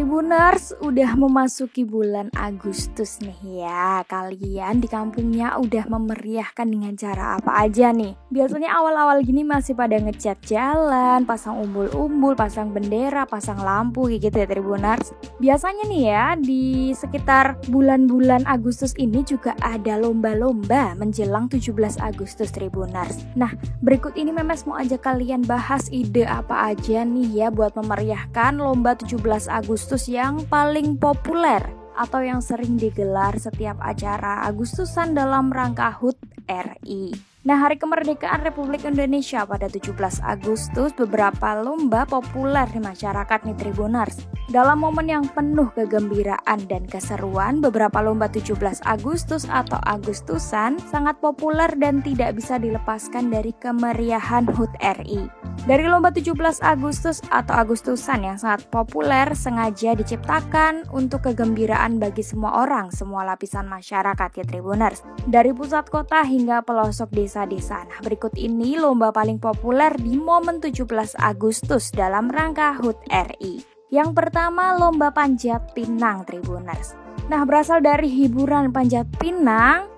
Tribuners, udah memasuki bulan Agustus nih ya. Kalian di kampungnya udah memeriahkan dengan cara apa aja nih? Biasanya awal-awal gini masih pada ngecat jalan, pasang umbul-umbul, pasang bendera, pasang lampu kayak gitu ya Tribuners. Biasanya nih ya, di sekitar bulan-bulan Agustus ini juga ada lomba-lomba menjelang 17 Agustus Tribuners. Nah, berikut ini Memes mau ajak kalian bahas ide apa aja nih ya buat memeriahkan lomba 17 Agustus yang paling populer atau yang sering digelar setiap acara Agustusan dalam rangka HUT RI. Nah, Hari Kemerdekaan Republik Indonesia pada 17 Agustus beberapa lomba populer di masyarakat nih Tribuners. Dalam momen yang penuh kegembiraan dan keseruan, beberapa lomba 17 Agustus atau Agustusan sangat populer dan tidak bisa dilepaskan dari kemeriahan HUT RI. Dari lomba 17 Agustus atau Agustusan yang sangat populer sengaja diciptakan untuk kegembiraan bagi semua orang, semua lapisan masyarakat ya Tribuners. Dari pusat kota hingga pelosok desa-desa. Nah, berikut ini lomba paling populer di momen 17 Agustus dalam rangka HUT RI. Yang pertama, lomba panjat pinang Tribuners. Nah, berasal dari hiburan panjat pinang.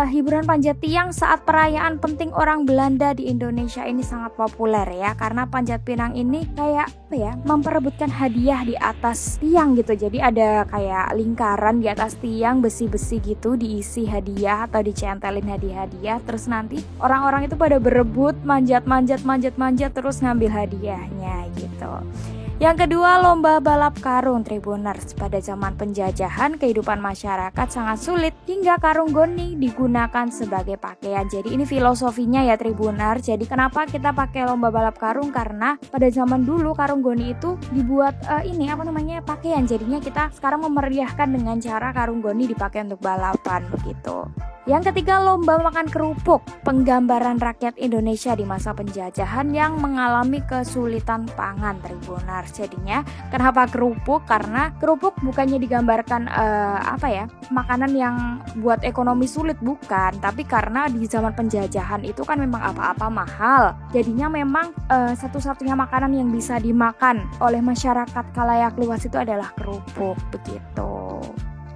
Hiburan panjat tiang saat perayaan penting orang Belanda di Indonesia ini sangat populer ya, karena panjat pinang ini kayak apa ya, memperebutkan hadiah di atas tiang gitu. Jadi ada kayak lingkaran di atas tiang besi-besi gitu, diisi hadiah atau dicentelin hadiah-hadiah, terus nanti orang-orang itu pada berebut manjat terus ngambil hadiahnya gitu. Yang kedua, lomba balap karung Tribuners. Pada zaman penjajahan, kehidupan masyarakat sangat sulit hingga karung goni digunakan sebagai pakaian. Jadi ini filosofinya ya Tribuners. Jadi kenapa kita pakai lomba balap karung? Karena pada zaman dulu karung goni itu dibuat pakaian. Jadinya kita sekarang memeriahkan dengan cara karung goni dipakai untuk balapan begitu. Yang ketiga, lomba makan kerupuk, penggambaran rakyat Indonesia di masa penjajahan yang mengalami kesulitan pangan Tribuners. Jadinya kenapa kerupuk? Karena kerupuk bukannya digambarkan makanan yang buat ekonomi sulit, bukan, tapi karena di zaman penjajahan itu kan memang apa-apa mahal. Jadinya memang satu-satunya makanan yang bisa dimakan oleh masyarakat khalayak luas itu adalah kerupuk begitu.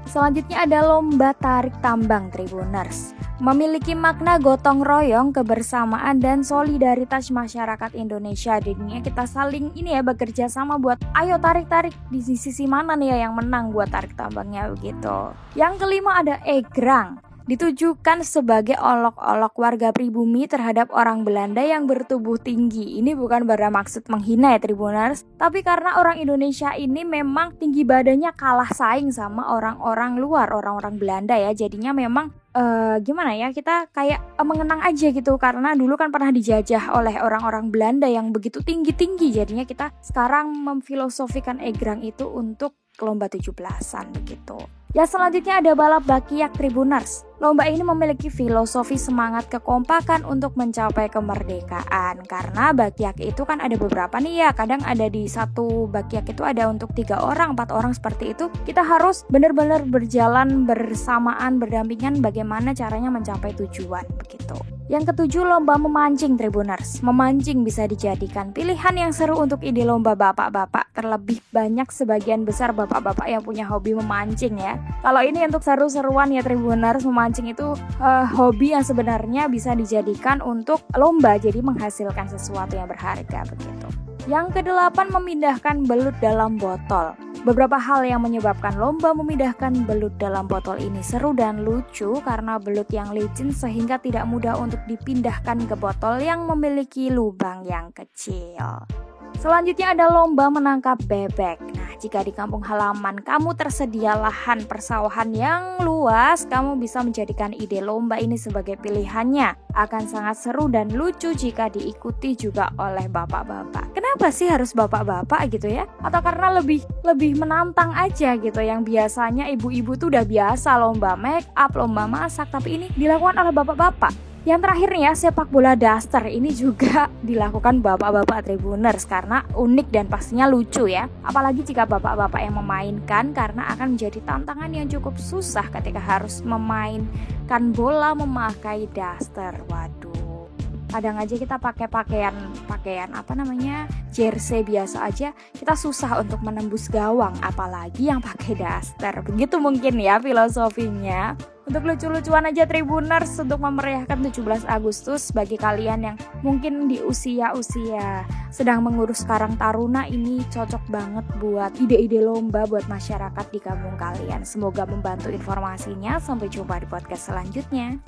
Selanjutnya ada lomba tarik tambang Tribuners. Memiliki makna gotong royong, kebersamaan dan solidaritas masyarakat Indonesia. Jadinya kita saling bekerja sama buat ayo tarik-tarik di sisi mana nih ya yang menang buat tarik tambangnya begitu. Yang kelima ada egrang. Ditujukan sebagai olok-olok warga pribumi terhadap orang Belanda yang bertubuh tinggi. Ini bukan bermaksud menghina ya Tribuners, tapi karena orang Indonesia ini memang tinggi badannya kalah saing sama orang-orang luar, orang-orang Belanda ya. Jadinya memang kita kayak mengenang aja gitu, karena dulu kan pernah dijajah oleh orang-orang Belanda yang begitu tinggi-tinggi. Jadinya kita sekarang memfilosofikan egrang itu untuk lomba 17-an begitu. Ya, selanjutnya ada balap bakiak Tribuners. Lomba ini memiliki filosofi semangat kekompakan untuk mencapai kemerdekaan. Karena bakiak itu kan ada beberapa nih ya. Kadang ada di satu bakiak itu ada untuk 3 orang, 4 orang seperti itu. Kita harus benar-benar berjalan bersamaan, berdampingan bagaimana caranya mencapai tujuan begitu. Yang ketujuh, lomba memancing Tribuners. Memancing bisa dijadikan pilihan yang seru untuk ide lomba bapak-bapak. Terlebih banyak sebagian besar bapak-bapak yang punya hobi memancing ya. Kalau ini untuk seru-seruan ya Tribuners, memancing itu hobi yang sebenarnya bisa dijadikan untuk lomba, jadi menghasilkan sesuatu yang berharga begitu. Yang kedelapan, memindahkan belut dalam botol. Beberapa hal yang menyebabkan lomba memindahkan belut dalam botol ini seru dan lucu karena belut yang licin sehingga tidak mudah untuk dipindahkan ke botol yang memiliki lubang yang kecil. Selanjutnya ada lomba menangkap bebek. Nah, jika di kampung halaman kamu tersedia lahan persawahan yang luas, kamu bisa menjadikan ide lomba ini sebagai pilihannya. Akan sangat seru dan lucu jika diikuti juga oleh bapak-bapak. Kenapa sih harus bapak-bapak gitu ya? Atau karena lebih menantang aja gitu, yang biasanya ibu-ibu tuh udah biasa lomba make up, lomba masak, tapi ini dilakukan oleh bapak-bapak. Yang terakhir nih ya, sepak bola daster. Ini juga dilakukan bapak-bapak Tribuners karena unik dan pastinya lucu ya. Apalagi jika bapak-bapak yang memainkan, karena akan menjadi tantangan yang cukup susah ketika harus memainkan bola memakai daster. Waduh. Kadang aja kita pakai pakaian jersey biasa aja kita susah untuk menembus gawang, apalagi yang pakai daster. Begitu mungkin ya filosofinya. Untuk lucu-lucuan aja Tribuners, untuk memeriahkan 17 Agustus bagi kalian yang mungkin di usia-usia sedang mengurus Karang Taruna, ini cocok banget buat ide-ide lomba buat masyarakat di kampung kalian. Semoga membantu informasinya. Sampai jumpa di podcast selanjutnya.